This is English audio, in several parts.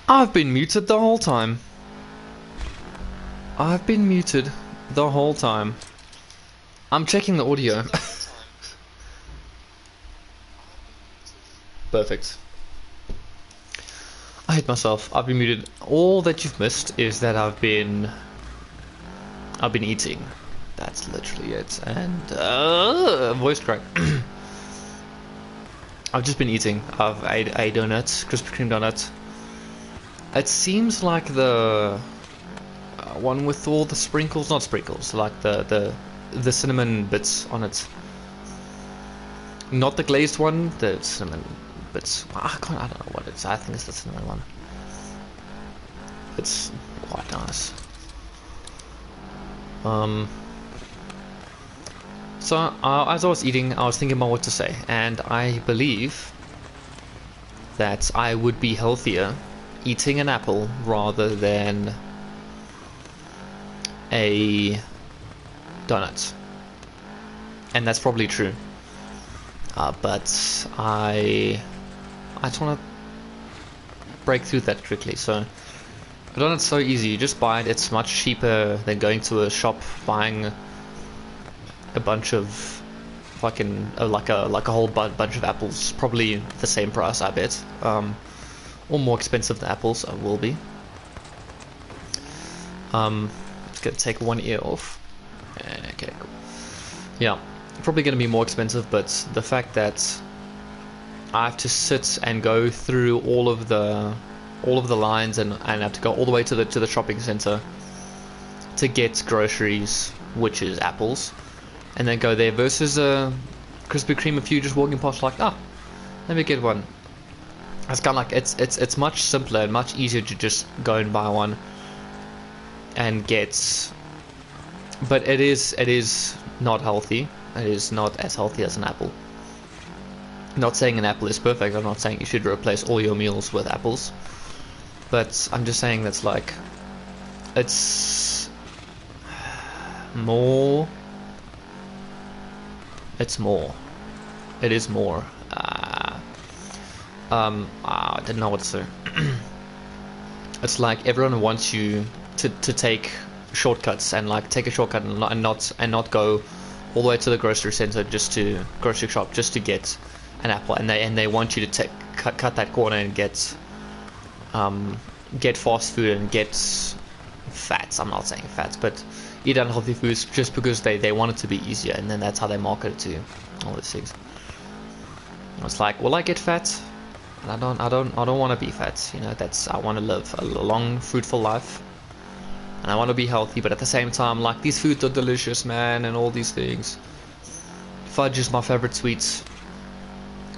I've been muted the whole time. I've been muted the whole time. I'm checking the audio. Perfect. I hate myself. I've been muted. All that you've missed is that I've been eating. That's literally it. And voice crack. I've just been eating. I've ate a donut, Krispy Kreme donut. It seems like the one with all the sprinkles, not sprinkles, like the cinnamon bits on it. Not the glazed one, the cinnamon bits. I don't know what it is. I think it's the cinnamon one. It's quite nice. So as I was eating, I was thinking about what to say, and I believe that I would be healthier eating an apple rather than a donut, and that's probably true. But I just want to break through that quickly. So a donut's so easy. You just buy it. It's much cheaper than going to a shop buying a bunch of fucking like a whole bunch of apples. Probably the same price, I bet. Or more expensive than apples will be. Just gonna take one ear off. Okay, cool. Yeah, probably gonna be more expensive, but the fact that I have to sit and go through all of the lines and have to go all the way to the shopping center to get groceries, which is apples, and then go there versus a Krispy Kreme. If you just walking past, like, let me get one. It's kind of like it's much simpler and much easier to just go and buy one and get. But it is not healthy. It is not as healthy as an apple. I'm not saying an apple is perfect. I'm not saying you should replace all your meals with apples. But I'm just saying that's like, it's more. It's more. It is more. I didn't know what to say. It's like everyone wants you to take shortcuts and like take a shortcut and not go all the way to the grocery center grocery shop just to get an apple, and they want you to cut that corner and get fast food and get fats. I'm not saying fats, but eat unhealthy foods just because they want it to be easier, and then that's how they market it to you. All these things. It's like, will I get fat? And I don't want to be fat. You know, I want to live a long, fruitful life, and I want to be healthy. But at the same time, like, these foods are delicious, man, and all these things. Fudge is my favorite sweet.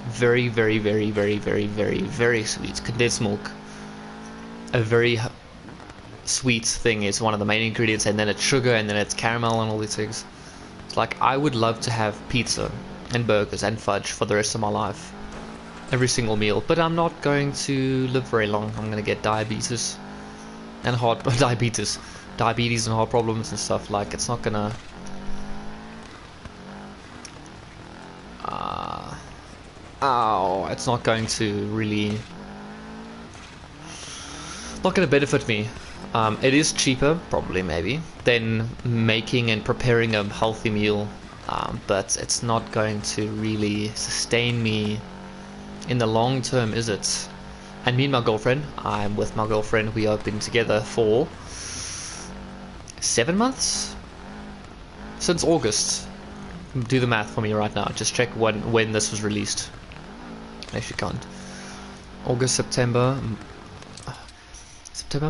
Very, very, very, very, very, very, very sweet. Condensed milk. A very sweet thing is one of the main ingredients, and then it's sugar, and then it's caramel, and all these things. It's like, I would love to have pizza and burgers and fudge for the rest of my life. Every single meal. But I'm not going to live very long. I'm going to get diabetes and diabetes and heart problems and stuff. Like, it's not gonna it's not going to really not going to benefit me. It is cheaper, probably, maybe, than making and preparing a healthy meal, but it's not going to really sustain me in the long term, is it? And me and my girlfriend, I'm with my girlfriend, we have been together for 7 months? Since August. Do the math for me right now, just check when this was released. If you can't. August, September,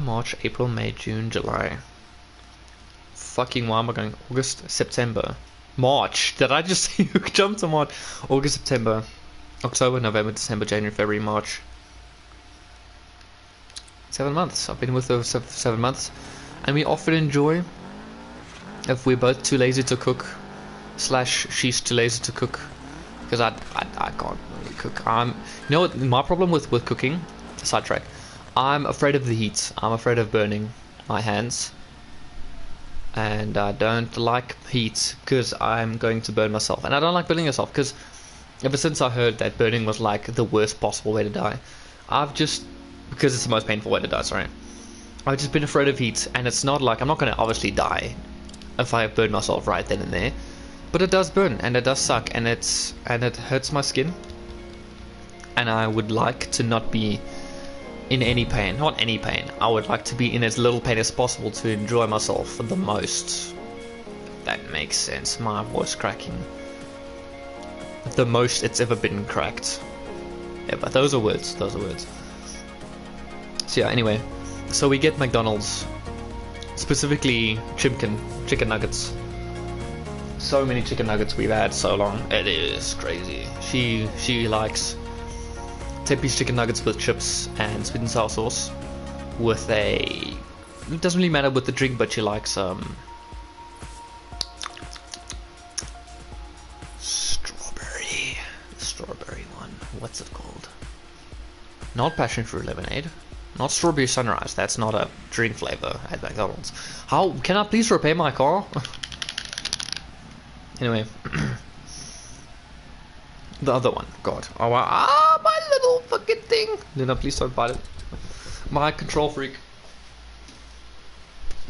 March, April, May, June, July. Fucking, why am I going August, September, March? Did I just jump to March? August, September, October, November, December, January, February, March. 7 months. I've been with her for 7 months, and we often enjoy. If we're both too lazy to cook, slash she's too lazy to cook, because I can't really cook. You know what my problem with cooking, sidetrack, I'm afraid of the heat. I'm afraid of burning my hands, and I don't like heat because I'm going to burn myself, and I don't like burning myself because ever since I heard that burning was like the worst possible way to die, because it's the most painful way to die, sorry, I've just been afraid of heat. And it's not like I'm not going to obviously die if I burn myself right then and there, but it does burn and it does suck, and it hurts my skin, and I would like to not be in any pain. Not any pain, I would like to be in as little pain as possible to enjoy myself the most. If that makes sense. My voice cracking the most it's ever been cracked. Yeah, but those are words. So yeah, anyway, so we get McDonald's, specifically chicken nuggets. So many chicken nuggets we've had so long. It is crazy. She likes 10-piece chicken nuggets with chips and sweet and sour sauce with it doesn't really matter with the drink, but she likes strawberry one. What's it called? Not passion fruit lemonade, not strawberry sunrise. That's not a drink flavor at McDonald's. How can I please repair my car? Anyway, the other one. God. Oh, my little fucking thing. Luna, please don't bite it. My control freak.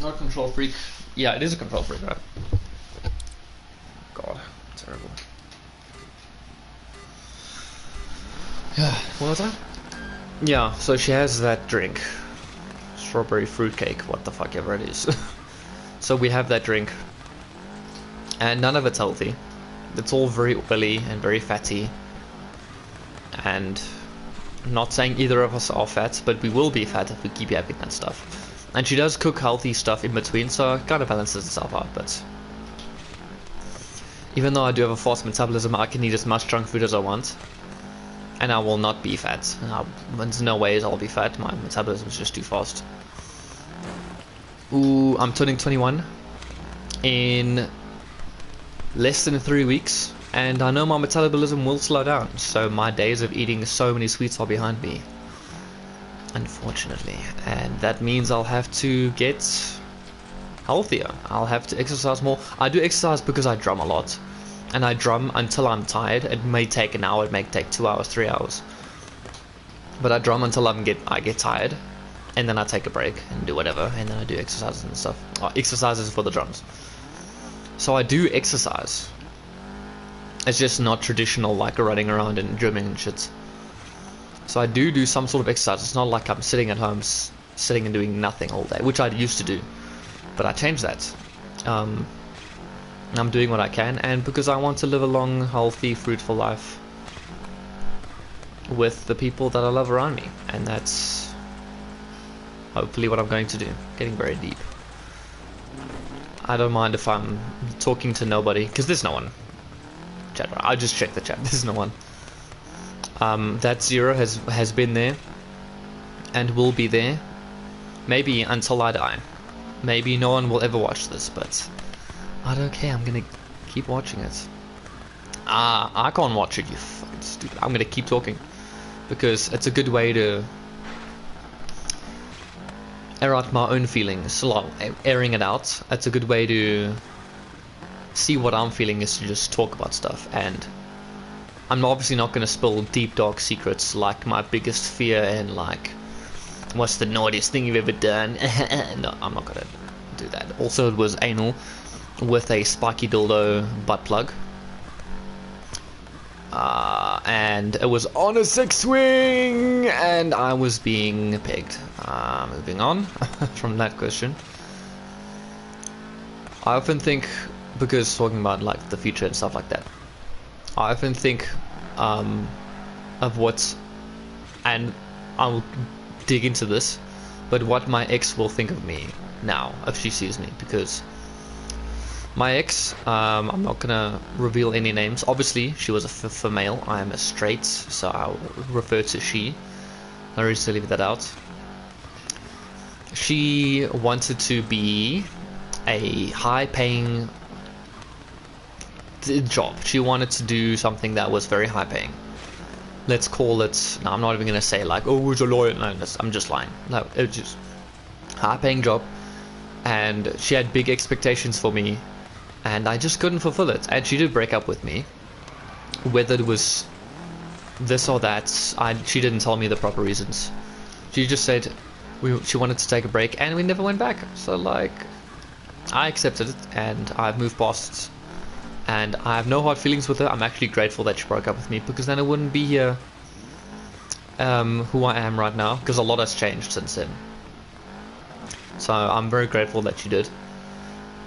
Not a control freak. Yeah, it is a control freak, right? God, terrible. Yeah, what was that? Yeah, so she has that drink. Strawberry fruitcake, what the fuck ever it is. So we have that drink. And none of it's healthy. It's all very oily and very fatty. And I'm not saying either of us are fat, but we will be fat if we keep having that stuff. And she does cook healthy stuff in between, so it kind of balances itself out. But even though I do have a fast metabolism, I can eat as much junk food as I want, and I will not be fat. There's no ways I'll be fat. My metabolism is just too fast. Ooh, I'm turning 21 in less than 3 weeks, and I know my metabolism will slow down, so my days of eating so many sweets are behind me, unfortunately. And that means I'll have to get healthier. I'll have to exercise more. I do exercise because I drum a lot, and I drum until I'm tired. It may take an hour, it may take 2 hours, 3 hours, but I drum until I get tired, and then I take a break and do whatever, and then I do exercises and stuff. Exercises for the drums. So I do exercise. It's just not traditional like running around and gymming and shit. So I do some sort of exercise. It's not like I'm sitting at home, sitting and doing nothing all day, which I used to do. But I changed that. I'm doing what I can, and because I want to live a long, healthy, fruitful life with the people that I love around me. And that's hopefully what I'm going to do. Getting very deep. I don't mind if I'm talking to nobody, because there's no one. Chat, I just checked the chat. There's no one. That zero has been there, and will be there, maybe until I die. Maybe no one will ever watch this, but I don't care. I'm gonna keep watching it. I can't watch it. You fucking stupid. I'm gonna keep talking because it's a good way to air out my own feelings. Airing it out, it's a good way to see what I'm feeling, is to just talk about stuff. And I'm obviously not going to spill deep dark secrets like my biggest fear and like what's the naughtiest thing you've ever done. No, I'm not going to do that. Also, it was anal with a spiky dildo butt plug, and it was on a 6-swing, and I was being pegged. Moving on from that question, I often think, because talking about like the future and stuff like that, I often think of what's, and I'll dig into this, but what my ex will think of me now if she sees me, because my ex, I'm not gonna reveal any names. Obviously, she was a female. I am a straight, so I'll refer to she. I really to leave that out. She wanted to be a high-paying job. She wanted to do something that was very high paying. Let's call it. No, I'm not even gonna say like, oh, it's a lawyer. No, I'm just lying. No, it was just high paying job, and she had big expectations for me, and I just couldn't fulfill it. And she did break up with me. Whether it was this or that, she didn't tell me the proper reasons. She just said she wanted to take a break, and we never went back. So like, I accepted it, and I've moved past it. And I have no hard feelings with her. I'm actually grateful that she broke up with me, because then I wouldn't be here who I am right now, because a lot has changed since then. So I'm very grateful that she did.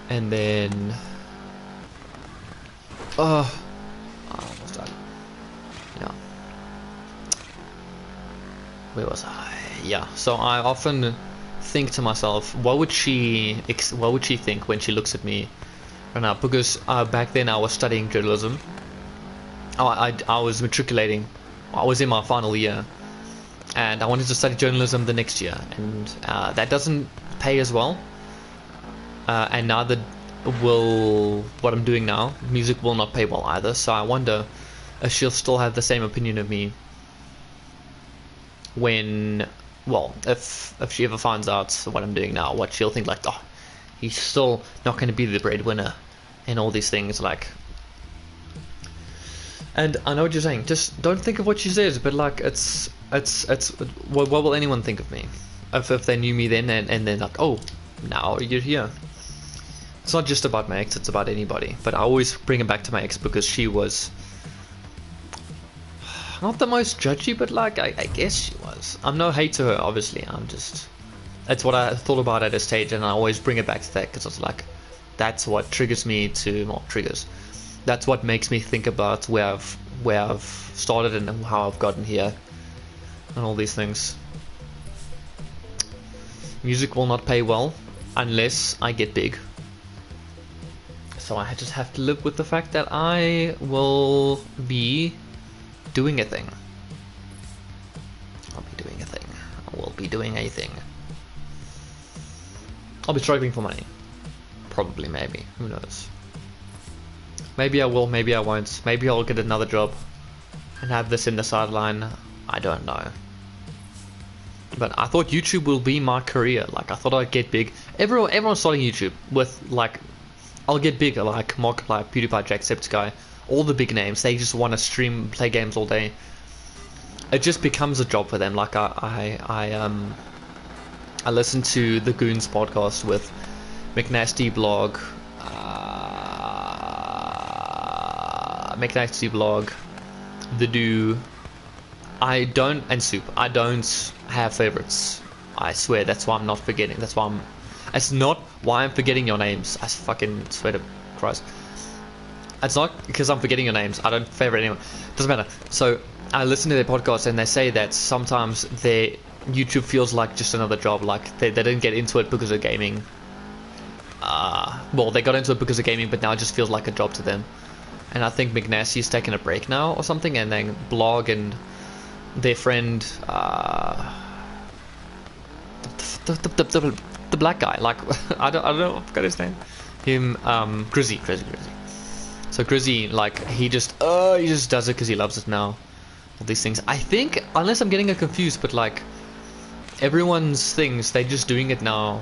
And then almost done. Yeah. Where was I? Yeah. So I often think to myself, what would she think when she looks at me right now? Because back then I was studying journalism. I was matriculating. I was in my final year, and I wanted to study journalism the next year, and that doesn't pay as well, and neither will what I'm doing now. Music will not pay well either. So I wonder if she'll still have the same opinion of me when, well, if she ever finds out what I'm doing now, what she'll think, like, oh, he's still not going to be the breadwinner and all these things, like. And I know what you're saying, just don't think of what she says, but like, it's what will anyone think of me if they knew me then, and then like, oh, now you're here. It's not just about my ex, it's about anybody. But I always bring it back to my ex, because she was not the most judgy, but like, I guess she was. I'm no hate to her, obviously. It's what I thought about at a stage, and I always bring it back to that, because it's like, that's what triggers me to, not triggers, that's what makes me think about where I've started and how I've gotten here and all these things. Music will not pay well unless I get big. So I just have to live with the fact that I will be doing a thing. I'll be doing a thing. I will be doing a thing. I'll be struggling for money. Probably, maybe. Who knows? Maybe I will, maybe I won't. Maybe I'll get another job and have this in the sideline. I don't know. But I thought YouTube will be my career. Like, I thought I'd get big. Everyone's starting YouTube with, like, I'll get big, like Markiplier, PewDiePie, Jacksepticeye, all the big names. They just want to stream, play games all day. It just becomes a job for them. Like, I listen to the Goons podcast with McNasty Blog, The Do. And Soup. I don't have favorites. I swear, that's why I'm not forgetting. It's not why I'm forgetting your names. I fucking swear to Christ. It's not because I'm forgetting your names. I don't favorite anyone. Doesn't matter. So I listen to their podcast, and they say that sometimes their YouTube feels like just another job. Like they didn't get into it because of gaming. Well, they got into it because of gaming, but now it just feels like a job to them. And I think McNasty's taking a break now or something, and then Blog and their friend, the black guy, like, I don't know, I forgot his name. Him, Grizzy. So Grizzy, like, he just does it because he loves it now. All these things. I think, unless I'm getting it confused, but like, everyone's things, they're just doing it now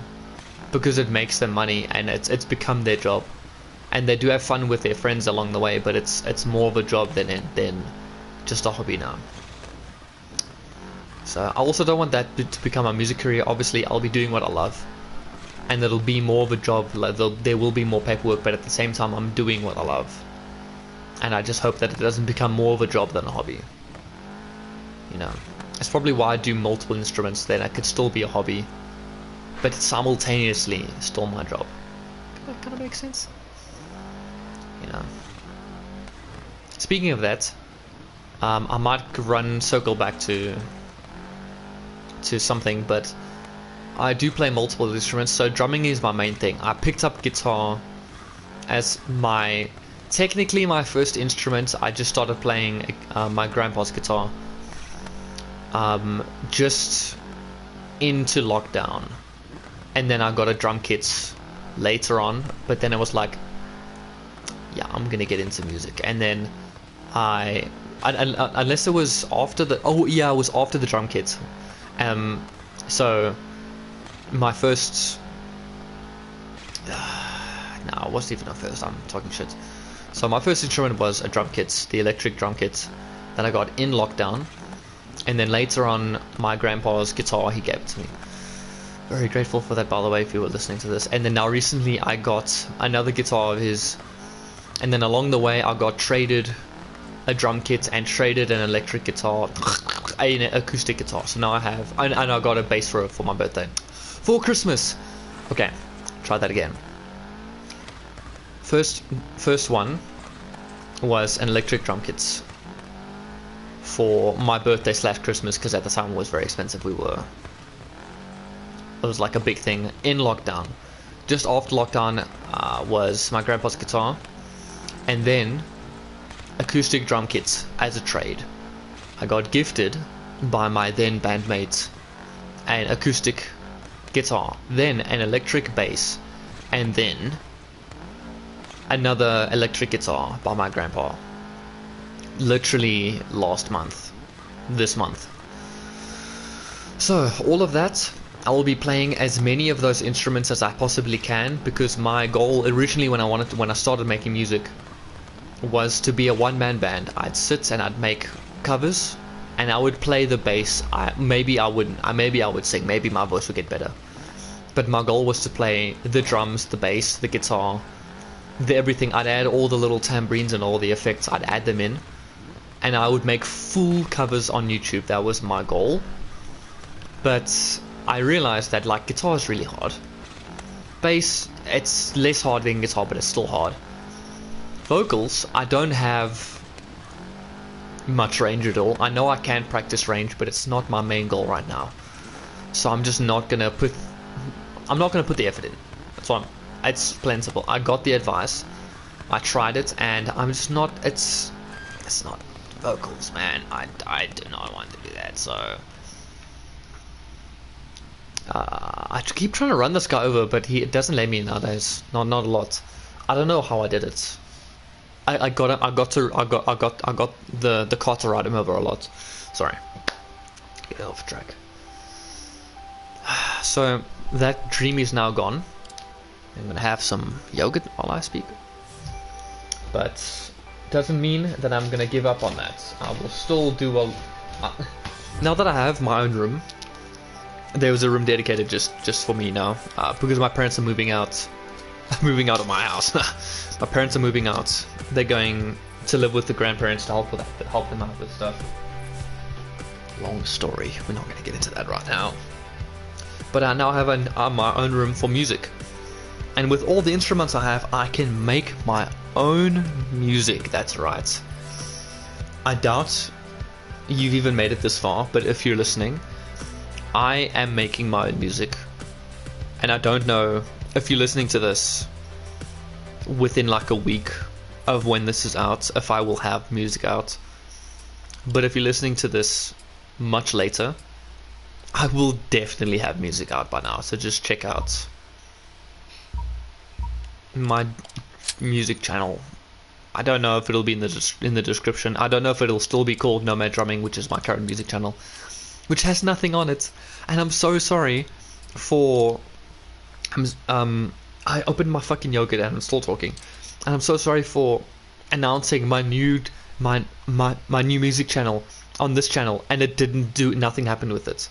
because it makes them money, and it's become their job. And they do have fun with their friends along the way, but it's more of a job than just a hobby now. So I also don't want that to become a music career. Obviously, I'll be doing what I love, and it'll be more of a job. Like, there will be more paperwork, but at the same time, I'm doing what I love. And I just hope that it doesn't become more of a job than a hobby. You know, it's probably why I do multiple instruments. Then it could still be a hobby, but it's simultaneously still my job. That kind of makes sense. You know. Speaking of that, I might circle back to something, but I do play multiple instruments. So drumming is my main thing. I picked up guitar as technically my first instrument. I just started playing my grandpa's guitar just into lockdown, and then I got a drum kit later on. But then it was like, yeah, I'm gonna get into music. And then unless it was after the, oh yeah, it was after the drum kit. So my first, no, it wasn't even a first, I'm talking shit. So my first instrument was a drum kit, the electric drum kit that I got in lockdown. And then later on, my grandpa's guitar, he gave it to me. Very grateful for that, by the way, if you were listening to this. And then now recently I got another guitar of his. And then along the way I got traded a drum kit and traded an electric guitar, an acoustic guitar. So now I have, and I got a bass for my birthday. For Christmas! Okay, try that again. First one was an electric drum kit for my birthday / Christmas, because at the time it was very expensive. It was like a big thing in lockdown. Just after lockdown was my grandpa's guitar, and then acoustic drum kits as a trade. I got gifted by my then bandmate an acoustic guitar, then an electric bass, and then another electric guitar by my grandpa. Literally last month, this month. So all of that, I will be playing as many of those instruments as I possibly can, because my goal originally when I started making music was to be a one-man band. I'd sit and I'd make covers and I would play the bass. Maybe I would sing, maybe my voice would get better, but my goal was to play the drums, the bass, the guitar, everything. I'd add all the little tambourines and all the effects, I'd add them in, and I would make full covers on YouTube. That was my goal. But I realized that like guitar is really hard. Bass, it's less hard than guitar, but it's still hard. Vocals, I don't have much range at all. I know I can practice range, but it's not my main goal right now. So I'm just not gonna put the effort in. That's why it's plain simple. I got the advice, I tried it, and I'm just not, it's not vocals, man. I do not want to do that. So I keep trying to run this guy over, but it doesn't let me nowadays. Not a lot. I don't know how I did it. I got the car to ride him over a lot. Sorry, get off track. So that dream is now gone. I'm gonna have some yogurt while I speak, but doesn't mean that I'm gonna give up on that. I will still do well. Now that I have my own room, there was a room dedicated just for me now, because my parents are moving out. Moving out of my house. My parents are moving out. They're going to live with the grandparents to help them out with stuff. Long story. We're not going to get into that right now. But I now have my own room for music, and with all the instruments I have, I can make my own music. That's right. I doubt you've even made it this far, but if you're listening, I am making my own music, and I don't know if you're listening to this within like a week of when this is out, if I will have music out. But if you're listening to this much later, I will definitely have music out by now. So just check out my music channel. I don't know if it'll be in the description. I don't know if it'll still be called Nomad Drumming, which is my current music channel, which has nothing on it. And I'm so sorry for I opened my fucking yogurt and I'm still talking, and I'm so sorry for announcing my new music channel on this channel, and it nothing happened with it.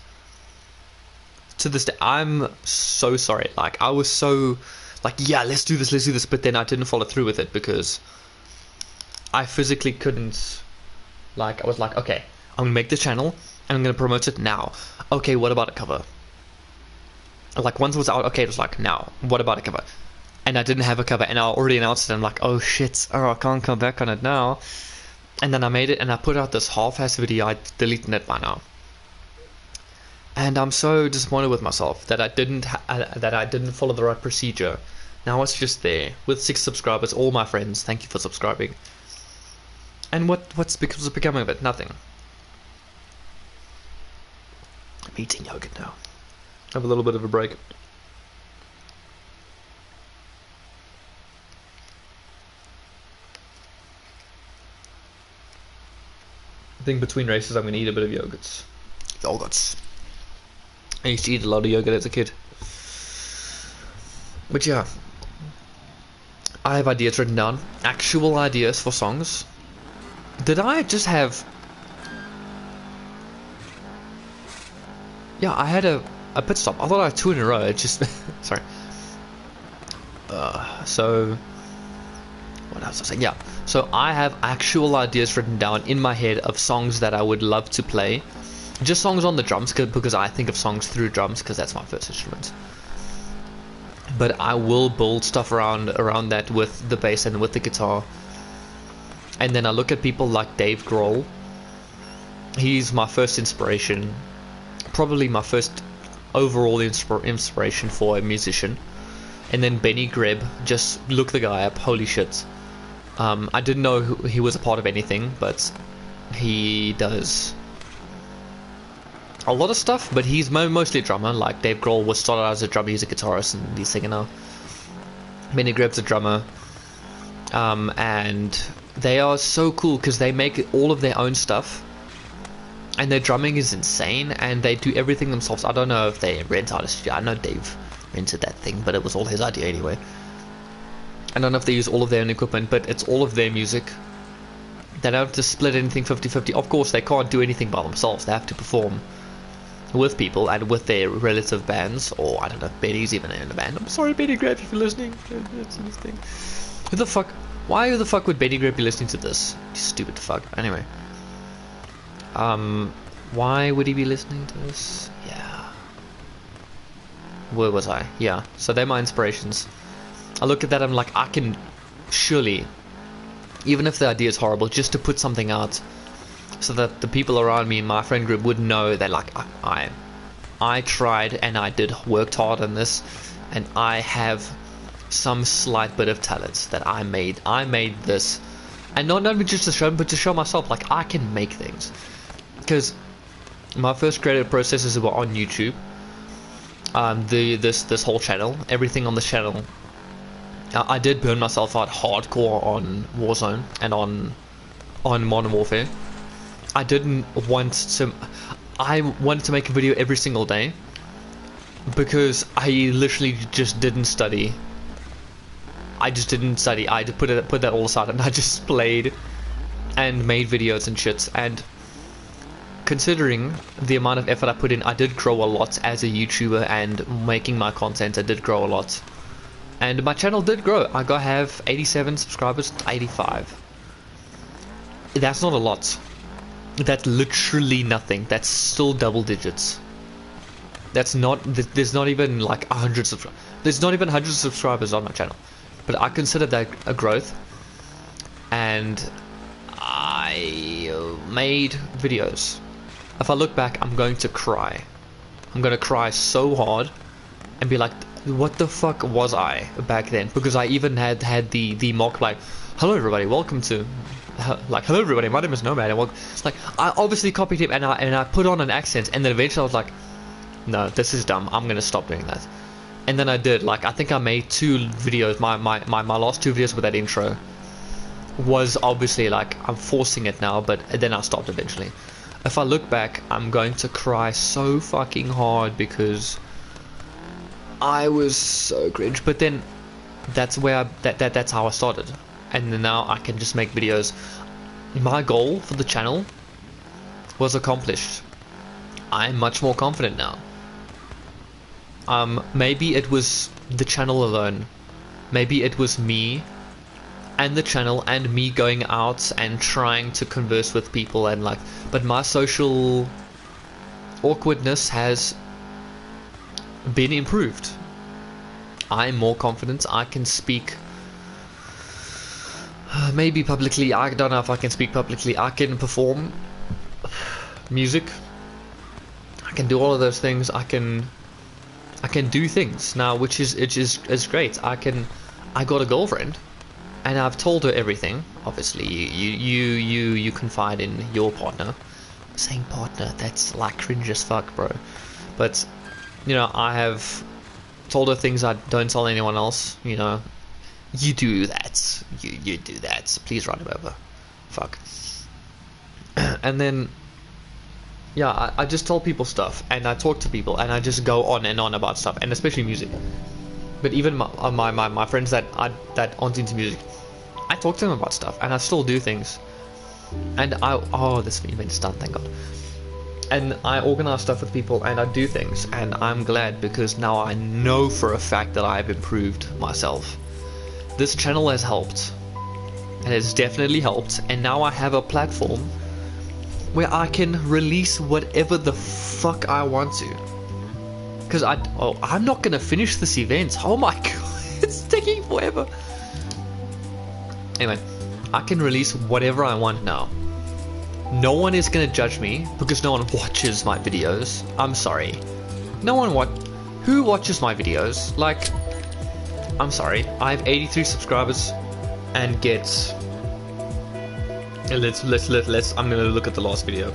To this day, I'm so sorry. Like, I was so like, yeah, let's do this, but then I didn't follow through with it because I physically couldn't. Like, I was like, okay, I'm gonna make this channel and I'm gonna promote it now. Okay, what about a cover? Like, once it was out, okay, it was like, now, what about a cover? And I didn't have a cover, and I already announced it. I'm like, oh shit, I can't come back on it now. And then I made it, and I put out this half-ass video. I deleted it by now, and I'm so disappointed with myself that I didn't follow the right procedure. Now it's just there with 6 subscribers, all my friends. Thank you for subscribing. And what's becoming of it? Nothing. I'm eating yogurt now. Have a little bit of a break. I think between races I'm going to eat a bit of yogurts. Yogurts. I used to eat a lot of yogurt as a kid. But yeah, I have ideas written down. Actual ideas for songs. Did I just have... Yeah, I had a pit stop. I thought I had 2 in a row. It just... Sorry. So... What else was I saying? Yeah. So I have actual ideas written down in my head of songs that I would love to play. Just songs on the drums, because I think of songs through drums, because that's my first instrument. But I will build stuff around that with the bass and with the guitar. And then I look at people like Dave Grohl. He's my first inspiration. Probably my first overall inspiration for a musician. And then Benny Greb. Just look the guy up. Holy shit. I didn't know he was a part of anything, but he does a lot of stuff, but he's mostly a drummer. Like Dave Grohl was started out as a drummer, he's a guitarist and he's singing now. Benny Greb's a drummer, and they are so cool because they make all of their own stuff, and their drumming is insane, and they do everything themselves. I don't know if they rent out a studio. I know Dave rented that thing, but it was all his idea anyway. I don't know if they use all of their own equipment, but it's all of their music. They don't have to split anything 50-50. Of course, they can't do anything by themselves. They have to perform with people and with their relative bands, or I don't know, Benny's even in a band. I'm sorry, Benny Greb, if you're listening. That's this thing. Who the fuck? Why the fuck would Benny Greb be listening to this? You stupid fuck. Anyway. Why would he be listening to this? Yeah. Where was I? Yeah. So they're my inspirations. I look at that, I'm like, I can surely, even if the idea is horrible, just to put something out so that the people around me in my friend group would know that, like, I tried and I worked hard on this, and I have some slight bit of talent that I made this, and not only just to show, but to show myself, like, I can make things. Because my first creative processes were on YouTube. This whole channel, everything on this channel, I did burn myself out hardcore on Warzone and on Modern Warfare. I wanted to make a video every single day because I literally just didn't study. I just didn't study. I put that all aside and I just played and made videos and shit. And considering the amount of effort I put in, I did grow a lot as a YouTuber, and making my content, I did grow a lot. And my channel did grow. I have 87 subscribers, 85. That's not a lot. That's literally nothing. That's still double digits. That's not. There's not even like 100 subscribers. There's not even 100 subscribers on my channel. But I consider that a growth. And I made videos. If I look back, I'm going to cry. I'm going to cry so hard and be like, what the fuck was I back then? Because I even had the mock, like, hello everybody, welcome to, like, hello everybody, my name is Nomad, and it's like, I obviously copied him, and I put on an accent, and then eventually I was like, no, this is dumb, I'm gonna stop doing that. And then I did. Like, I think I made 2 videos. My last 2 videos with that intro was obviously like, I'm forcing it now, but then I stopped eventually. If I look back, I'm going to cry so fucking hard because I was so cringe. But then that's where that's how I started, and then now I can just make videos. My goal for the channel was accomplished. I'm much more confident now. Maybe it was the channel alone. Maybe it was me and the channel and me going out and trying to converse with people and like, but my social awkwardness has been improved. I'm more confident. I can speak maybe publicly. I don't know if I can speak publicly. I can perform music. I can do all of those things. I can do things now, which is great. I got a girlfriend, and I've told her everything. Obviously, you confide in your partner. I'm saying partner, that's like cringe as fuck, bro. But you know, I have told her things I don't tell anyone else. You know, you do that. You do that. Please write him over. Fuck. And then, yeah, I just tell people stuff, and I talk to people, and I just go on and on about stuff, and especially music. But even my friends that aren't into music, I talk to them about stuff, and I still do things. And this event's done, thank God. And I organize stuff with people, and I do things, and I'm glad because now I know for a fact that I've improved myself. This channel has helped, and it's definitely helped, and now I have a platform where I can release whatever the fuck I want to. Because I'm not gonna finish this event. Oh my god, it's taking forever. Anyway, I can release whatever I want now. No one is gonna judge me because no one watches my videos. I'm sorry. No one who watches my videos? Like, I'm sorry. I have 83 subscribers and get. Let's. I'm gonna look at the last video.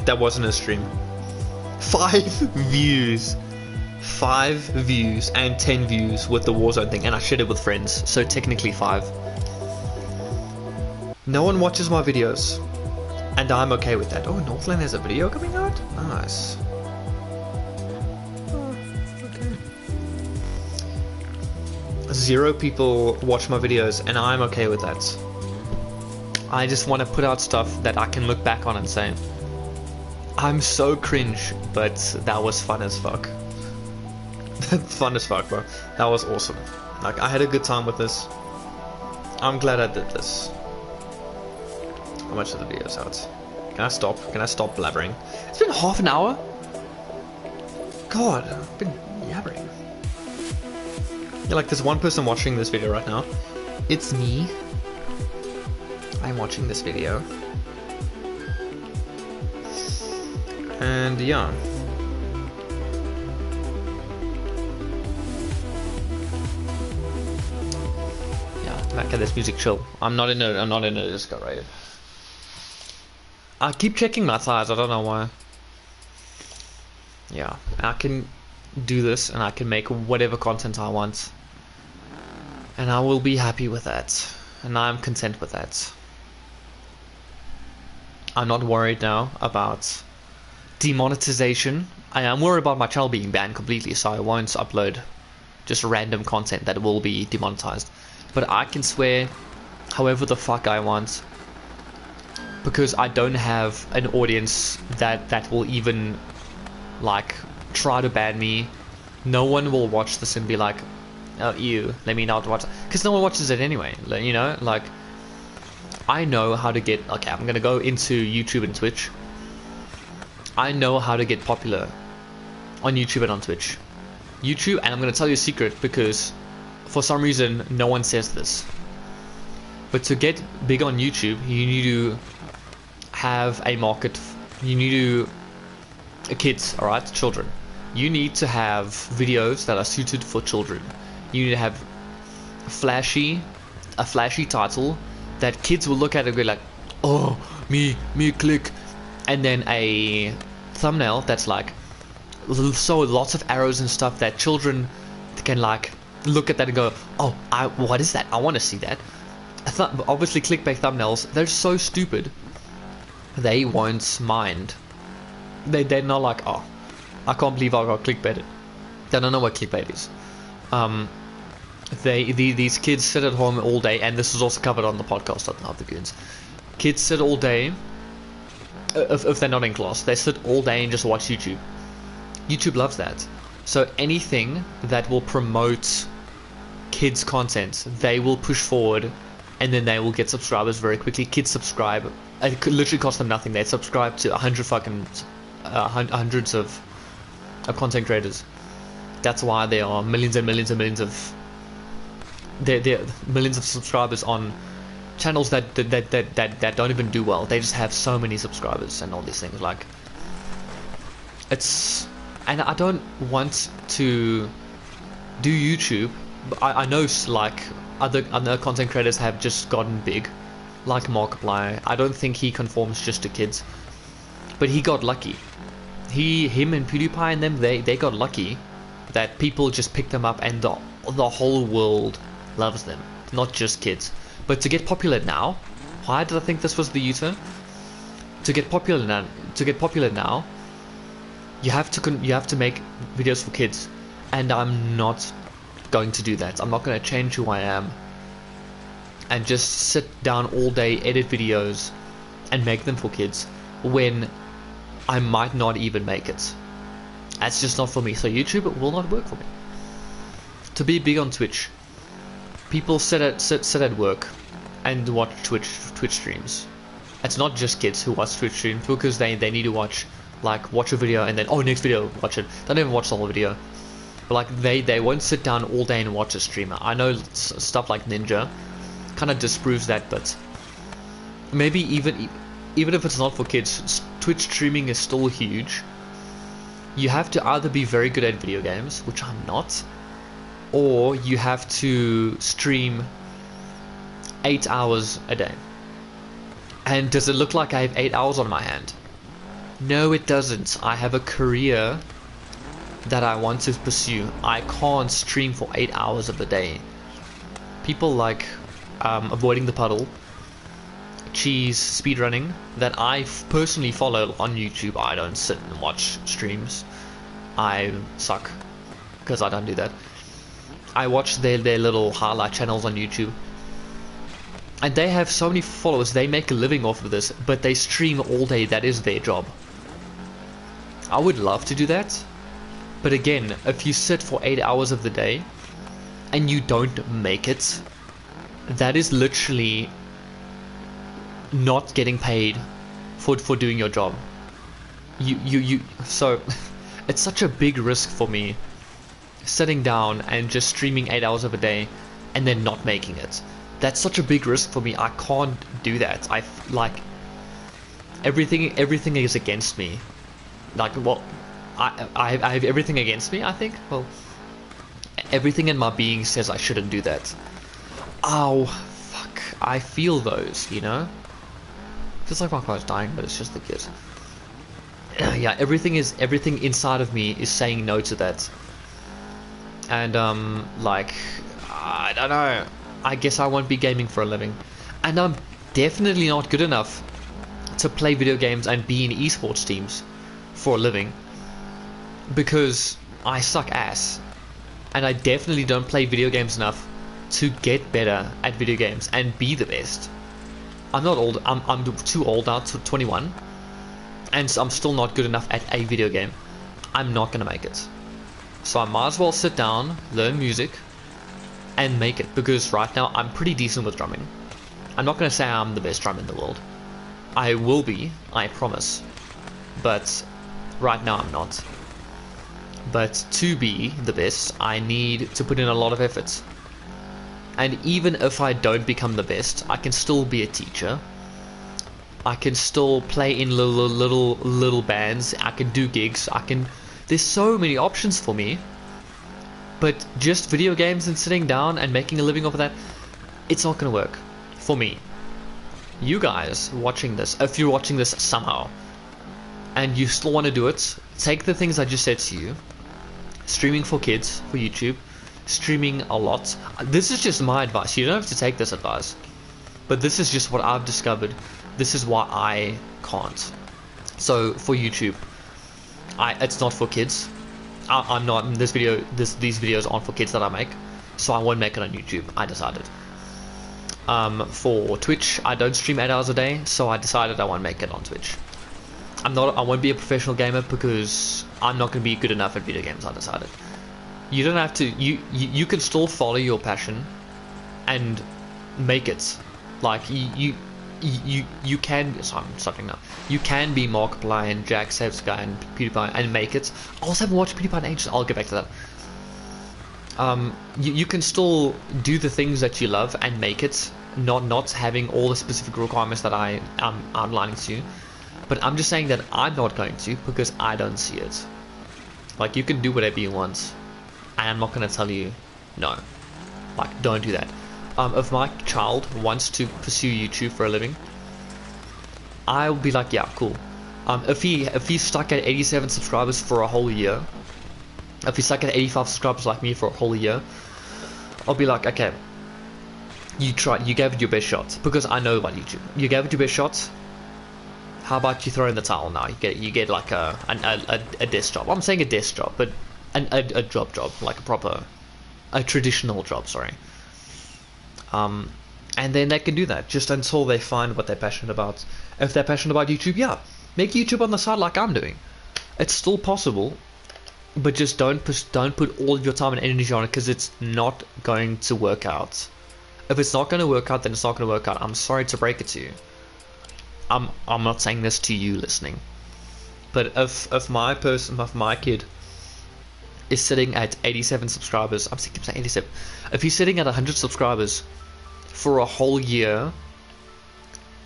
That wasn't a stream. 5 views. 5 views and 10 views with the Warzone thing, and I shared it with friends, so technically 5. No one watches my videos, and I'm okay with that. Oh, Northland has a video coming out? Nice. Oh, okay. 0 people watch my videos, and I'm okay with that. I just want to put out stuff that I can look back on and say, I'm so cringe, but that was fun as fuck. Fun as fuck, bro. That was awesome. Like, I had a good time with this. I'm glad I did this. How much of the video's out? Can I stop? Can I stop blabbering? It's been half an hour? God, I've been yabbering. Yeah, like, there's one person watching this video right now. It's me. I'm watching this video. And yeah. Yeah, okay, this music chill. I'm not in a disco rave. I keep checking my thighs, I don't know why. Yeah, I can do this and I can make whatever content I want. And I will be happy with that. And I'm content with that. I'm not worried now about demonetization. I am worried about my channel being banned completely, so I won't upload just random content that will be demonetized. But I can swear however the fuck I want, because I don't have an audience that will even like try to ban me. No one will watch this and be like, oh ew, let me not watch it, because no one watches it anyway. You know, like, I know how to get, okay, I'm gonna go into YouTube and Twitch. I know how to get popular on YouTube and on Twitch. YouTube, and I'm gonna tell you a secret, because for some reason no one says this, but to get big on YouTube, you need to have a market. You need to kids, all right, children. You need to have videos that are suited for children. You need to have a flashy title that kids will look at and be like, oh, me click, and then a thumbnail that's like so lots of arrows and stuff that children can like look at that and go, oh, what is that? I want to see that. Obviously, clickbait thumbnails, they're so stupid. They won't mind. They're not like, oh, I can't believe I got clickbaited. They don't know what clickbait is. These kids sit at home all day, and this is also covered on the podcast of the Goons. Kids sit all day. If they're not in class, they sit all day and just watch YouTube. YouTube loves that. So anything that will promote kids' content, they will push forward, and then they will get subscribers very quickly. Kids subscribe. It could literally cost them nothing. They subscribe to hundreds of content creators. That's why there are millions and millions and millions of millions of subscribers on channels that don't even do well. They just have so many subscribers and all these things. Like, it's, and I don't want to do YouTube. I know like other content creators have just gotten big, like Markiplier. I don't think he conforms just to kids, but he got lucky. Him and PewDiePie and them, they got lucky that people just picked them up, and the whole world loves them, not just kids. But to get popular now, why did I think this was the U-turn? to get popular now, you have to make videos for kids, and I'm not going to do that. I'm not going to change who I am and just sit down all day, edit videos, and make them for kids when I might not even make it. That's just not for me. So YouTube will not work for me. To be big on Twitch, people sit at work and watch Twitch streams. It's not just kids who watch Twitch streams because they need to watch a video and then next video, watch it. They don't even watch the whole video. But like they won't sit down all day and watch a streamer. I know stuff like Ninja kind of disproves that, but maybe even if it's not for kids, Twitch streaming is still huge. You have to either be very good at video games, which I'm not, or you have to stream 8 hours a day. And does it look like I have 8 hours on my hand? No, it doesn't. I have a career that I want to pursue. I can't stream for 8 hours of the day. People like Avoiding the Puddle, Cheese, Speedrunning, that I personally follow on YouTube. I don't sit and watch streams. I suck because I don't do that. I watch their little highlight channels on YouTube, and they have so many followers. They make a living off of this, but they stream all day. That is their job. I would love to do that, but again, if you sit for 8 hours of the day and you don't make it, that is literally not getting paid for doing your job. So it's such a big risk for me sitting down and just streaming 8 hours of a day and then not making it. That's such a big risk for me. I can't do that. I like everything is against me. Like, well, I have everything against me, I think. Well, everything in my being says I shouldn't do that. Ow, fuck. I feel those, you know? Feels like my car's dying, but it's just the kid. Yeah, everything inside of me is saying no to that. And like, I don't know. I guess I won't be gaming for a living. And I'm definitely not good enough to play video games and be in esports teams for a living, because I suck ass. And I definitely don't play video games enough to get better at video games and be the best. I'm not old. I'm too old now, to 21, and so I'm still not good enough at a video game. I'm not gonna make it. So I might as well sit down, learn music, and make it, because right now I'm pretty decent with drumming. I'm not gonna say I'm the best drummer in the world. I will be, I promise. But right now I'm not. But to be the best, I need to put in a lot of effort. And even if I don't become the best, I can still be a teacher. I can still play in little bands. I can do gigs. There's so many options for me. But just video games and sitting down and making a living off of that, it's not gonna work for me. You guys watching this, if you're watching this somehow and you still want to do it, take the things I just said to you. Streaming for kids for YouTube, streaming a lot. This is just my advice. You don't have to take this advice, but this is just what I've discovered. This is why I can't. So for YouTube, it's not for kids. I'm not. These videos aren't for kids that I make, so I won't make it on YouTube. I decided. For Twitch, I don't stream 8 hours a day, so I decided I won't make it on Twitch. I won't be a professional gamer because I'm not going to be good enough at video games. I decided. You don't have to. You can still follow your passion and make it. Like you can. So I'm stopping now. You can be Markiplier and Jack Saves Guy and PewDiePie and make it. I also haven't watched PewDiePie in ages. I'll get back to that. You can still do the things that you love and make it, not having all the specific requirements that I am outlining to you. But I'm just saying that I'm not going to, because I don't see it. Like, you can do whatever you want, and I'm not going to tell you no. Like, don't do that. If my child wants to pursue YouTube for a living, I'll be like, yeah, cool. If he's stuck at 87 subscribers for a whole year, if he's stuck at 85 subscribers like me for a whole year, I'll be like, okay, you gave it your best shot, because I know about YouTube. You gave it your best shot. how about you throw in the towel now? You get like a desk job. I'm saying a desk job, but a job, like a traditional job. Sorry. And then they can do that just until they find what they're passionate about. If they're passionate about YouTube, yeah, make YouTube on the side like I'm doing. It's still possible, but just don't put all of your time and energy on it, because it's not going to work out. If it's not going to work out, then it's not going to work out. I'm sorry to break it to you. I'm not saying this to you listening, but if my kid is sitting at 87 subscribers, I'm saying 87. If he's sitting at 100 subscribers for a whole year,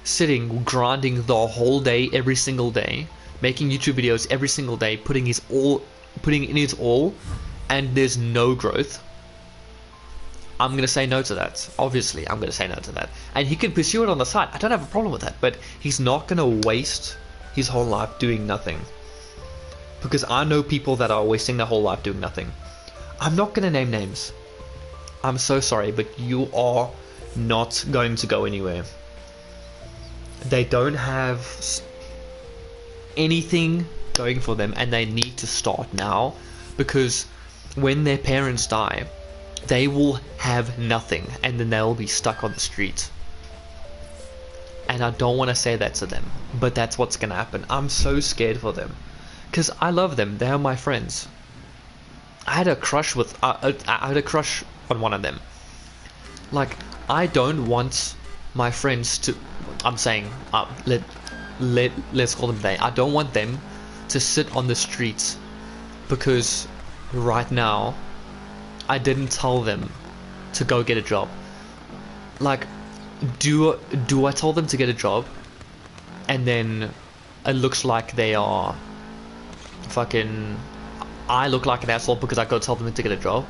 sitting grinding the whole day, every single day, making YouTube videos every single day, putting in his all, and there's no growth, I'm going to say no to that. Obviously, I'm going to say no to that. And he can pursue it on the side. I don't have a problem with that. But he's not going to waste his whole life doing nothing. Because I know people that are wasting their whole life doing nothing. I'm not going to name names. I'm so sorry, but you are not going to go anywhere. They don't have anything going for them, and they need to start now. Because when their parents die, they will have nothing, and then they'll be stuck on the street. And I don't want to say that to them, but that's what's gonna happen. I'm so scared for them, because I love them. They are my friends. I had a crush on one of them. Like, I don't want my friends to, I'm saying, let's call them they. I don't want them to sit on the streets, because right now I didn't tell them to go get a job. Like, do I tell them to get a job, and then it looks like they are fucking, I look like an asshole because I go tell them to get a job?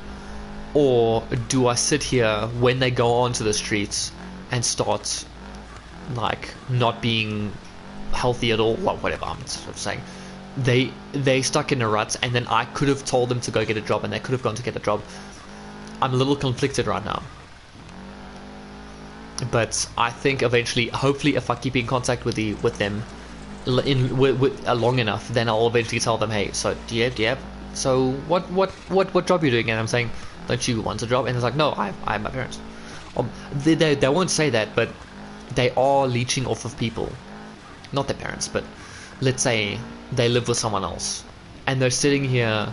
Or do I sit here when they go onto the streets and start like not being healthy at all, well, whatever I'm sort of saying, they stuck in a rut, and then I could have told them to go get a job, and they could have gone to get a job. I'm a little conflicted right now, but I think eventually, hopefully, if I keep in contact with them long enough, then I'll eventually tell them, hey, so do you have so what job are you doing? And I'm saying, don't you want a job? And it's like, no, I have my parents. They won't say that, but they are leeching off of people, not their parents, but let's say they live with someone else, and they're sitting here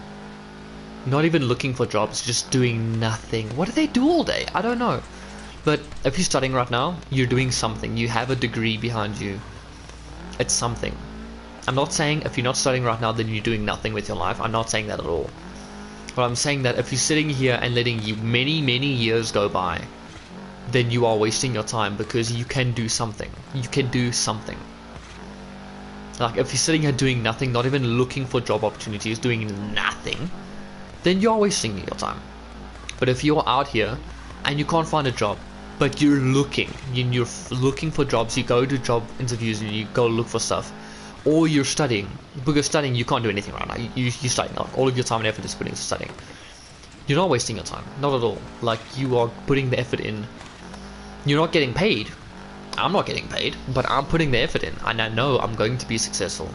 not even looking for jobs, just doing nothing. What do they do all day? I don't know. But if you're studying right now, you're doing something. You have a degree behind you. It's something. I'm not saying if you're not studying right now, then you're doing nothing with your life. I'm not saying that at all. But I'm saying that if you're sitting here and letting you many years go by, then you are wasting your time, because you can do something. You can do something. Like, if you're sitting here doing nothing, not even looking for job opportunities, doing nothing, then you're wasting your time. But if you're out here and you can't find a job, but you're looking for jobs, you go to job interviews and you go look for stuff, or you're studying, because studying, you can't do anything right now. You're studying, like, all of your time and effort is put into studying. You're not wasting your time, not at all. Like, you are putting the effort in. You're not getting paid. I'm not getting paid, but I'm putting the effort in, and I know I'm going to be successful.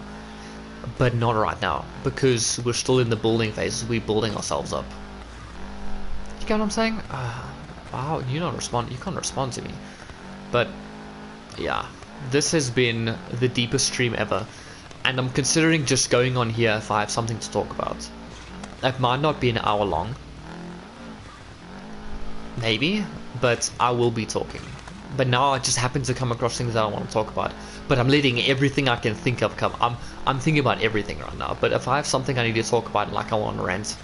But not right now, because we're still in the building phase. We're building ourselves up. You get what I'm saying? Wow, you can't respond to me. But yeah, this has been the deepest stream ever, and I'm considering just going on here if I have something to talk about. It might not be an hour long, maybe, but I will be talking. But now I just happen to come across things that I want to talk about. But I'm letting everything I can think of come. I'm thinking about everything right now. But if I have something I need to talk about, like I want to rant,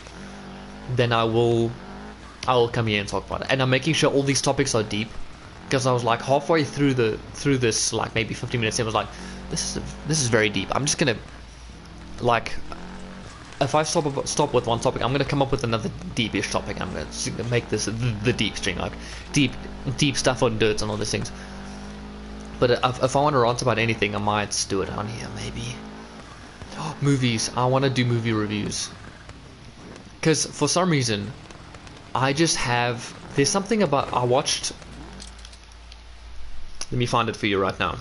then I will come here and talk about it. And I'm making sure all these topics are deep, because I was like halfway through this, like maybe 50 minutes in, I was like, this is very deep. I'm just gonna, like, if I stop with one topic, I'm gonna come up with another deepish topic. I'm gonna make this the deep string, like deep stuff on dirt and all these things. But if I want to rant about anything, I might do it on here, maybe. Movies. I want to do movie reviews, because for some reason, there's something about, I watched, let me find it for you right now.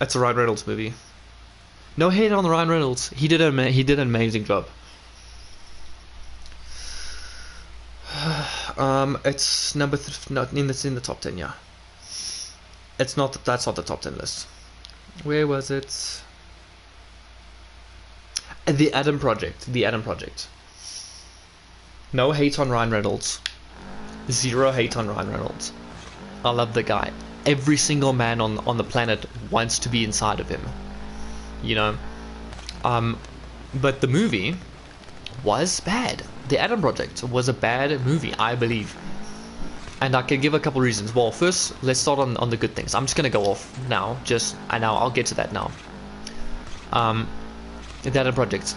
It's a Ryan Reynolds movie. No hate on Ryan Reynolds. He did an amazing job. It's number not in the top 10. Yeah, it's not. That's not the top 10 list. Where was it? The Adam Project. The Adam Project. No hate on Ryan Reynolds. Zero hate on Ryan Reynolds. I love the guy. Every single man on the planet wants to be inside of him. You know. But the movie was bad. The Adam Project was a bad movie, I believe. And I can give a couple reasons. Well, first, let's start on the good things. I'm just gonna go off now. I'll get to that now. The Adam Project.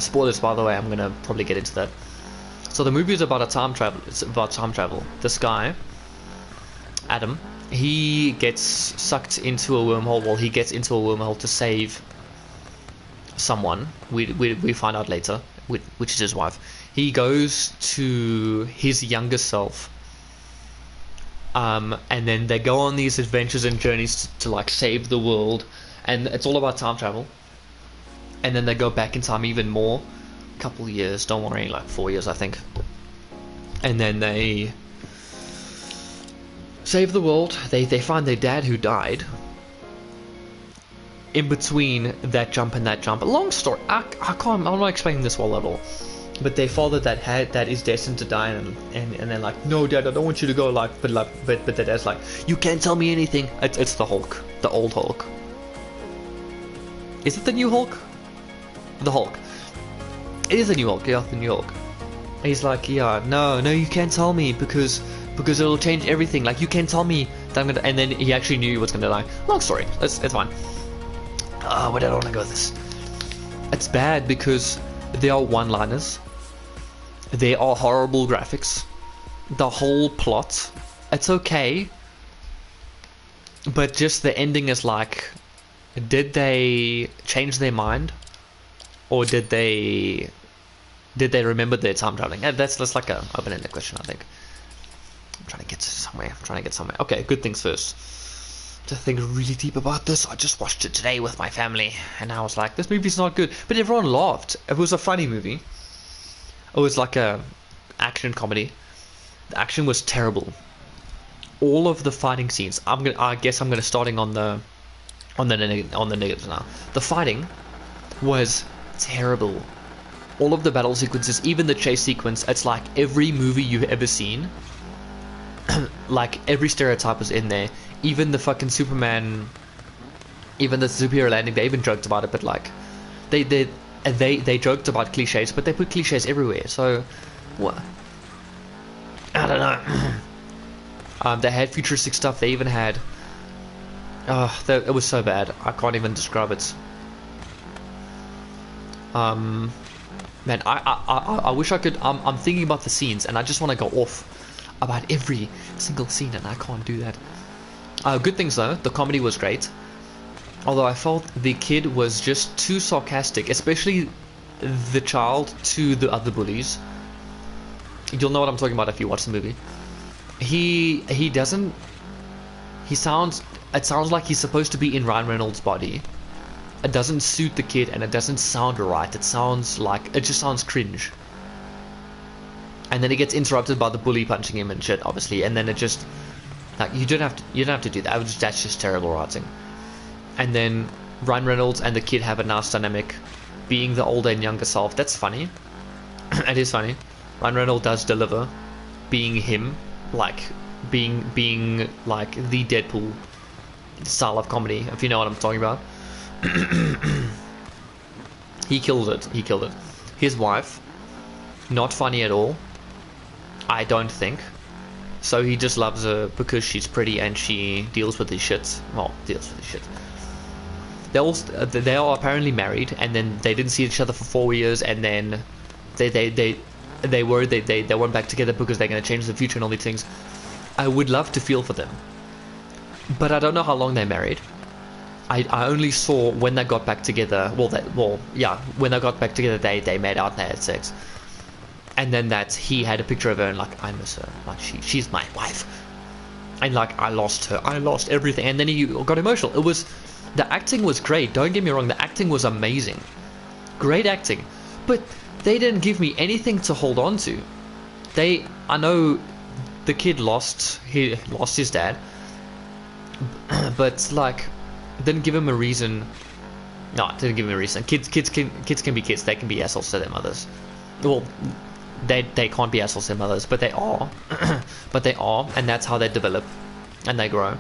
Spoilers, by the way. I'm gonna probably get into that. So the movie is about time travel. It's about time travel. This guy, Adam, he gets sucked into a wormhole. Well, he gets into a wormhole to save someone. We find out later, which is his wife. He goes to his younger self. And then they go on these adventures and journeys to like save the world, and it's all about time travel. And then they go back in time even more, a couple of years, don't worry, like 4 years I think. And then they save the world. They find their dad who died. In between that jump and that jump, long story. I'm not explaining this well at all. But their father that is destined to die, and they're like, no, Dad, I don't want you to go. But the dad's like, you can't tell me anything. It's the Hulk, the old Hulk. Is it the new Hulk? The Hulk. It is the new Hulk. Yeah, the new Hulk. And he's like, yeah, no, you can't tell me because it'll change everything. Like, you can't tell me that I'm gonna. And then he actually knew he was gonna die. Long story. It's fine. Where did I want to go with this? It's bad because there are one-liners. There are horrible graphics. The whole plot, it's okay, but just the ending is like, did they change their mind, or did they remember their time traveling? That's like a open-ended question, I think. I'm trying to get somewhere. Okay, good things first. To think really deep about this, I just watched it today with my family, and I was like, this movie's not good, but everyone laughed. It was a funny movie. It was like a action comedy. The action was terrible. All of the fighting scenes. I guess I'm gonna starting on the negatives now. The fighting was terrible. All of the battle sequences, even the chase sequence, it's like every movie you've ever seen. Like every stereotype was in there. Even the fucking Superman, even the superhero landing, they even joked about it, but like they joked about cliches, but they put cliches everywhere. So what? I don't know. They had futuristic stuff. They even had it was so bad, I can't even describe it. Man, I wish I could. I'm thinking about the scenes, and I just want to go off about every single scene, and I can't do that. Good things though, the comedy was great. Although I felt the kid was just too sarcastic, especially the child to the other bullies. You'll know what I'm talking about if you watch the movie. It sounds like he's supposed to be in Ryan Reynolds' body. It doesn't suit the kid, and it doesn't sound right. It just sounds cringe. And then he gets interrupted by the bully punching him and shit, obviously, and then it just, like, you don't have to do that. That's just terrible writing. And then Ryan Reynolds and the kid have a nice dynamic, being the older and younger self. That's funny. It is funny. Ryan Reynolds does deliver, being him, like being like the Deadpool style of comedy, if you know what I'm talking about. He killed it. His wife, not funny at all, I don't think. So he just loves her because she's pretty and she deals with his shit. Well, deals with his shit. They are apparently married, and then they didn't see each other for 4 years, and then they went back together because they're going to change the future and all these things. I would love to feel for them, but I don't know how long they're married. I only saw when they got back together. When they got back together, they made out and they had sex. And then he had a picture of her and like, I miss her. Like she's my wife. And like, I lost her. I lost everything. And then he got emotional. The acting was great, don't get me wrong, the acting was amazing. Great acting. But they didn't give me anything to hold on to. I know the kid lost his dad, but like, didn't give him a reason. No, it didn't give him a reason. Kids can be kids. They can be assholes to their mothers. Well, they can't be assholes to their mothers, but they are. But they are, and that's how they develop and they grow.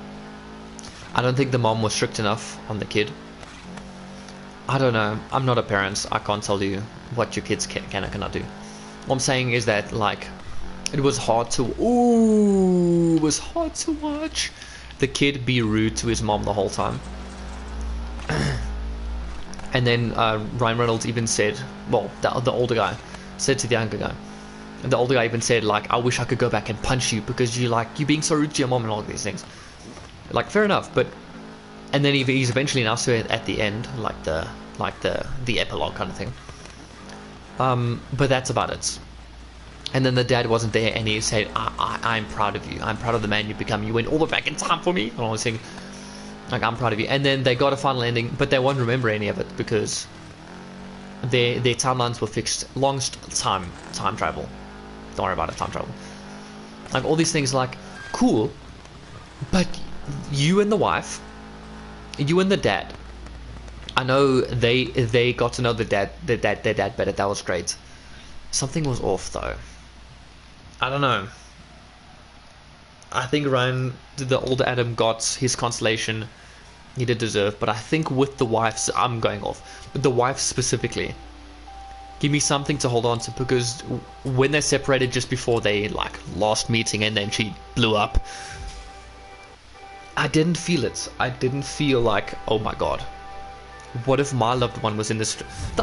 I don't think the mom was strict enough on the kid. I don't know. I'm not a parent. I can't tell you what your kids can or cannot do. What I'm saying is that, like, it was hard to watch the kid be rude to his mom the whole time. And then Ryan Reynolds even said, well, the older guy said to the younger guy, and the older guy even said, like, I wish I could go back and punch you because you're being so rude to your mom and all these things. Like, fair enough, but and then he's eventually now so at the end, like the epilogue kind of thing. But that's about it. And then the dad wasn't there, and he said, I'm proud of you. I'm proud of the man you become. You went all the way back in time for me. And I was saying, like, I'm proud of you. And then they got a final ending, but they won't remember any of it because their timelines were fixed. Time travel. Don't worry about it, time travel. Like, all these things, like, cool, but you and the wife, you and the dad, I know they got to know their dad better. That was great. Something was off though. I don't know. I think Ryan, the older Adam, got his consolation he did deserve, but I think with the wife, I'm going off. With the wife specifically, give me something to hold on to, because when they separated just before they, like, last meeting and then she blew up, I didn't feel it. I didn't feel like, oh my god, what if my loved one was in this?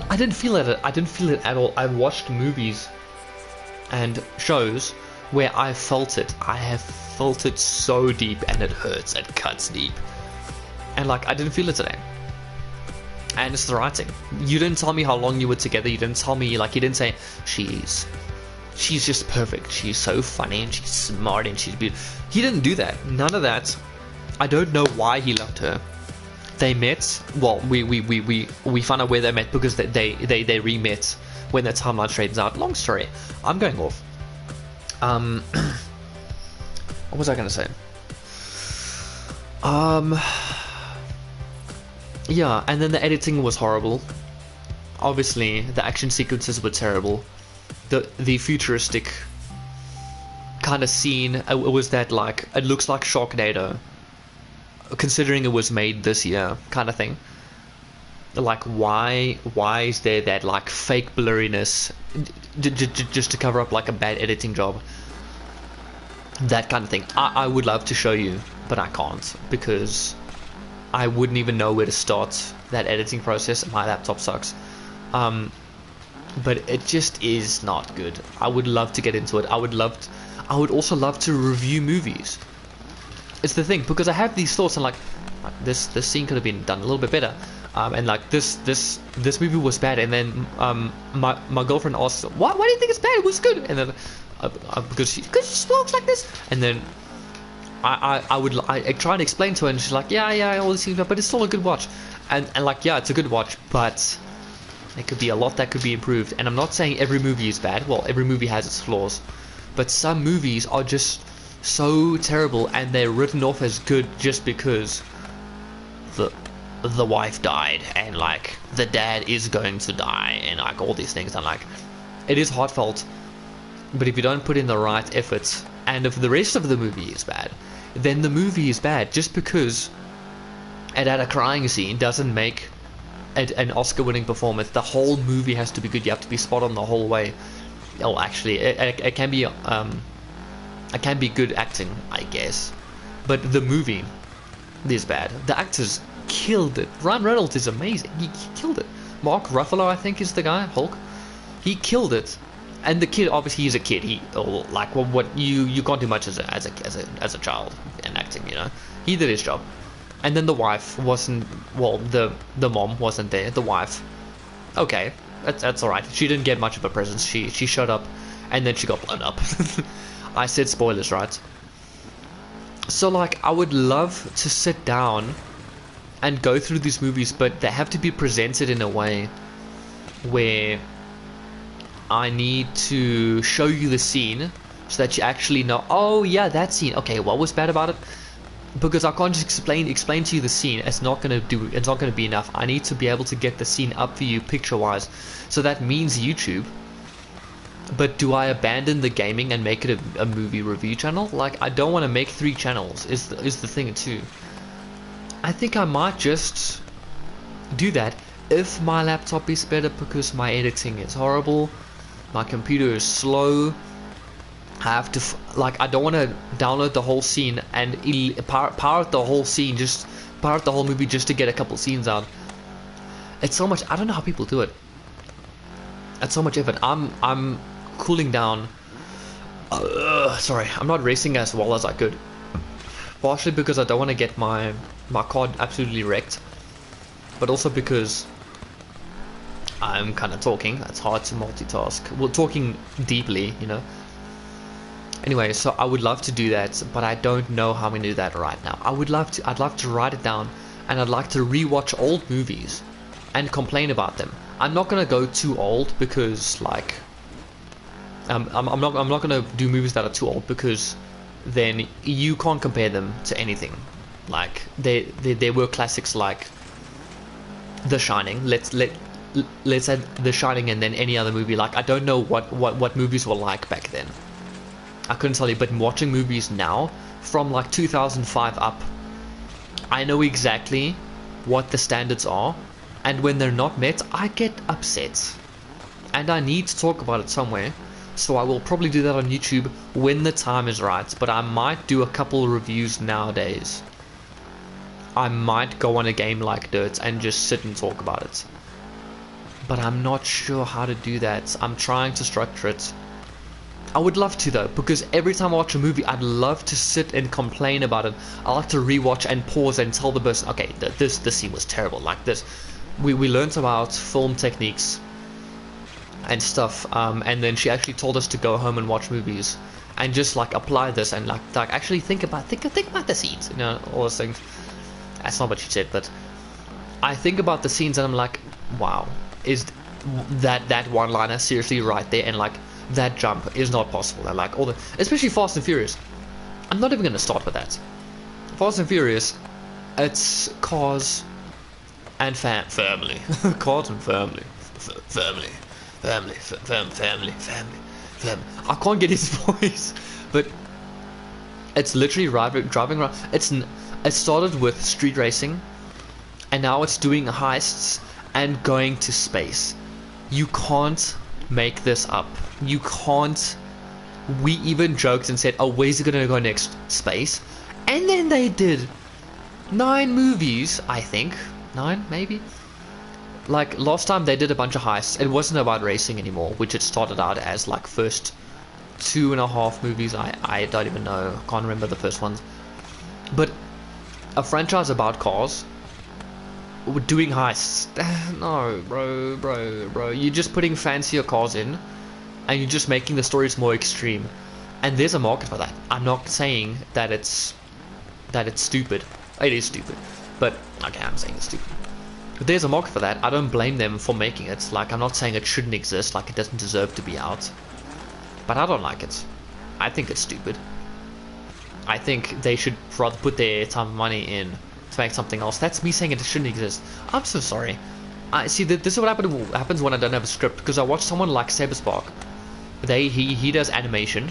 I didn't feel it. I didn't feel it at all. I've watched movies and shows where I felt it. I have felt it so deep, and it hurts. It cuts deep. And, like, I didn't feel it today. And it's the writing. You didn't tell me how long you were together. You didn't tell me, like, you didn't say she's just perfect. She's so funny and she's smart and she's beautiful. He didn't do that. None of that. I don't know why he loved her. They met. Well, we found out where they met because they re-met when their timeline straightens out. Long story. I'm going off. What was I gonna say? Yeah, and then the editing was horrible. Obviously, the action sequences were terrible. The futuristic kind of scene, it was that, like, it looks like Sharknado, considering it was made this year, kind of thing. Like, why is there that, like, fake blurriness just to cover up, like, a bad editing job? That kind of thing. I would love to show you, but I can't, because I wouldn't even know where to start that editing process. My laptop sucks. But it just is not good. I would love to get into it. I would also love to review movies. It's the thing, because I have these thoughts and, like this scene could have been done a little bit better. And, like, this movie was bad, and then my girlfriend asked, why do you think it's bad? It was good. And then because she talks like this, and then I try and explain to her, and she's like, yeah, all these things, but it's still a good watch. And like, yeah, it's a good watch, but there could be a lot that could be improved. And I'm not saying every movie is bad. Well, every movie has its flaws, but some movies are just so terrible, and they're written off as good just because the wife died, and, like, the dad is going to die, and, like, all these things. And, like, it is heartfelt, but if you don't put in the right efforts, and if the rest of the movie is bad, then the movie is bad. Just because it had a crying scene doesn't make it an Oscar-winning performance. The whole movie has to be good. You have to be spot on the whole way. Oh, actually, it can be good acting, I guess, but the movie is bad. The actors killed it. Ryan Reynolds is amazing. He killed it. Mark Ruffalo, I think, is the guy. Hulk. He killed it. And the kid, obviously, he's a kid. What you can't do much as a child in acting, you know. He did his job. And then the wife wasn't. Well, the mom wasn't there. The wife, okay, that's all right. She didn't get much of a presence. She showed up, and then she got blown up. I said spoilers, right? So, like, I would love to sit down and go through these movies, but they have to be presented in a way where I need to show you the scene so that you actually know, oh yeah, that scene, okay, what was bad about it? Because I can't just explain to you the scene. It's not gonna be enough. I need to be able to get the scene up for you picture wise. So that means YouTube. But do I abandon the gaming and make it a movie review channel? Like, I don't want to make 3 channels is the thing too. I think I might just do that if my laptop is better, because my editing is horrible, my computer is slow. I have to like, I don't want to download the whole scene and power the whole scene, just power the whole movie just to get a couple scenes out. It's so much. I don't know how people do it. It's so much effort. I'm cooling down. Sorry, I'm not racing as well as I could. Partially because I don't want to get my card absolutely wrecked, but also because I'm kind of talking. It's hard to multitask. Well, talking deeply, you know. Anyway, so I would love to do that, but I don't know how I'm gonna do that right now. I'd love to write it down, and I'd like to rewatch old movies and complain about them. I'm not gonna go too old because, like, I'm not gonna do movies that are too old, because then you can't compare them to anything. Like, there were classics like The Shining. Let's add The Shining and then any other movie. Like, I don't know what movies were like back then. I couldn't tell you, but watching movies now from like 2005 up, I know exactly what the standards are, and when they're not met, I get upset, and I need to talk about it somewhere. So I will probably do that on YouTube when the time is right, but I might do a couple reviews nowadays. I might go on a game like Dirt and just sit and talk about it, but I'm not sure how to do that. I'm trying to structure it. I would love to though, because every time I watch a movie, I'd love to sit and complain about it. I like to rewatch and pause and tell the person, okay, this scene was terrible. Like this, we learned about film techniques and stuff, and then she actually told us to go home and watch movies and just like apply this and like actually think about the scenes, you know, all those things. That's not what she said, but I think about the scenes and I'm like, wow, is that one-liner seriously right there? And like, that jump is not possible. And like all the, especially Fast and Furious. I'm not even gonna start with that. Fast and Furious, it's cars and family, cars and family, family. I can't get his voice, but it's literally driving around. It started with street racing, and now it's doing heists and going to space. You can't make this up. You can't. We even joked and said, oh, where's it gonna go next? Space. And then they did 9 movies, I think. 9 maybe. Like last time they did a bunch of heists. It wasn't about racing anymore, which it started out as. Like first 2.5 movies, I don't even know, can't remember the first ones. But a franchise about cars doing heists. No, bro, you're just putting fancier cars in, and you're just making the stories more extreme, and there's a market for that. I'm not saying that it's stupid. It is stupid, but okay, I'm saying it's stupid. But there's a market for that. I don't blame them for making it. Like, I'm not saying it shouldn't exist, like it doesn't deserve to be out, but I don't like it. I think it's stupid. I think they should rather put their time and money in to make something else. That's me saying it shouldn't exist. I'm so sorry. I see that this is what happens when I don't have a script, because I watch someone like Saberspark. He does animation,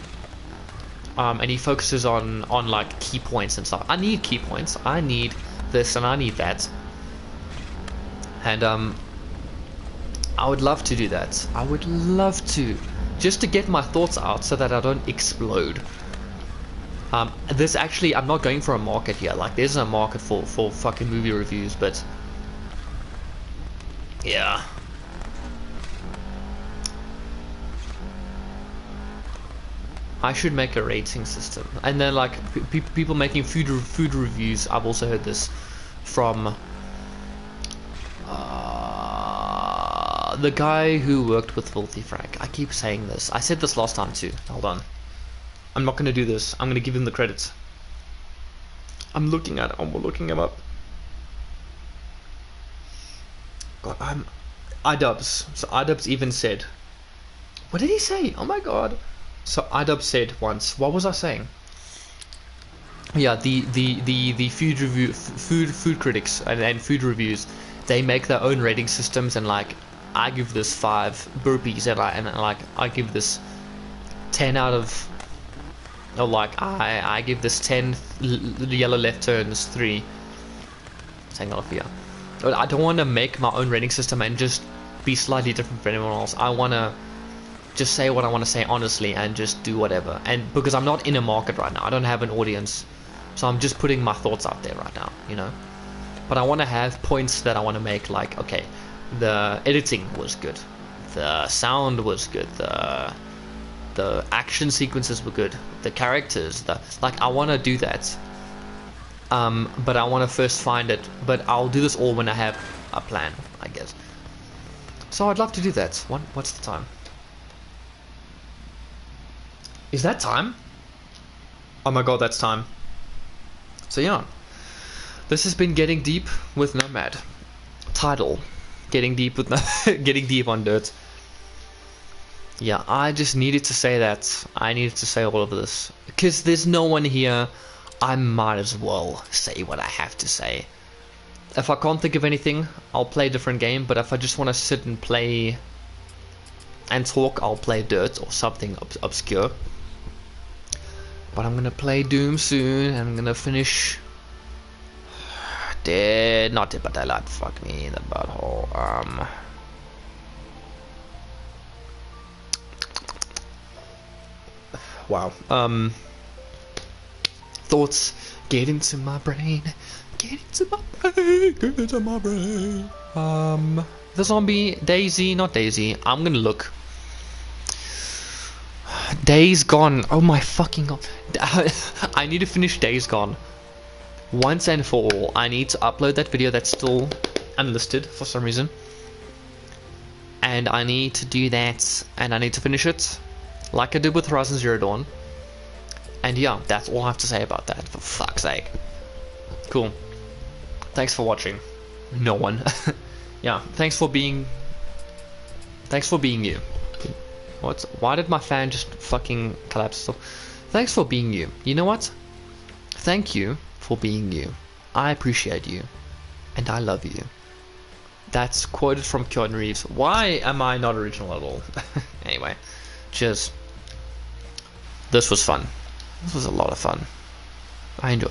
and he focuses on like key points and stuff. I need key points. I need this and I need that. And I would love to do that. I would love to, just to get my thoughts out so that I don't explode. This actually, I'm not going for a market here. Like, there's no market for fucking movie reviews, but yeah. I should make a rating system, and then like people making food reviews. I've also heard this from the guy who worked with Filthy Frank. I keep saying this. I said this last time too. Hold on. I'm not gonna do this. I'm gonna give him the credits. I'm looking him up. god, iDubbbz. So iDubbbz even said, what did he say? Oh my god. So iDubbbz said once, what was I saying? Yeah, the food critics and food reviews, they make their own rating systems, and like I give this 5 burpees, and I give this 10 out of, or like I give this 10 yellow left turns 3. Hang on here. But I don't want to make my own rating system and just be slightly different from anyone else. I want to just say what I want to say honestly and just do whatever. And because I'm not in a market right now, I don't have an audience, so I'm just putting my thoughts out there right now, you know. But I want to have points that I want to make, like, okay, the editing was good, the sound was good, the action sequences were good, the characters, like I want to do that. But I want to first find it. But I'll do this all when I have a plan, I guess. So I'd love to do that. What's the time? Is that time? Oh my god, that's time. So yeah, this has been Getting Deep with Nomad. Title: Getting Deep with Getting Deep on Dirt. Yeah, I just needed to say that. I needed to say all of this because there's no one here. I might as well say what I have to say. If I can't think of anything, I'll play a different game, but if I just want to sit and play and talk, I'll play Dirt or something obscure. But I'm gonna play Doom soon, and I'm gonna finish not Dead by Daylight, fuck me in the butthole. Wow. Thoughts get into my brain, get into my brain, get into my brain. The zombie, Daisy, not Daisy. I'm gonna look. Days Gone. Oh my fucking god. I need to finish Days Gone once and for all. I need to upload that video that's still unlisted for some reason, and I need to do that, and I need to finish it like I did with Horizon Zero Dawn. And yeah, that's all I have to say about that, for fuck's sake. Cool. Thanks for watching. No one. Yeah, thanks for being you. Why did my fan just fucking collapse? So, thanks for being you. You know what? Thank you for being you. I appreciate you. And I love you. That's quoted from Keanu Reeves. Why am I not original at all? Anyway, cheers. This was fun. This was a lot of fun. I enjoyed it.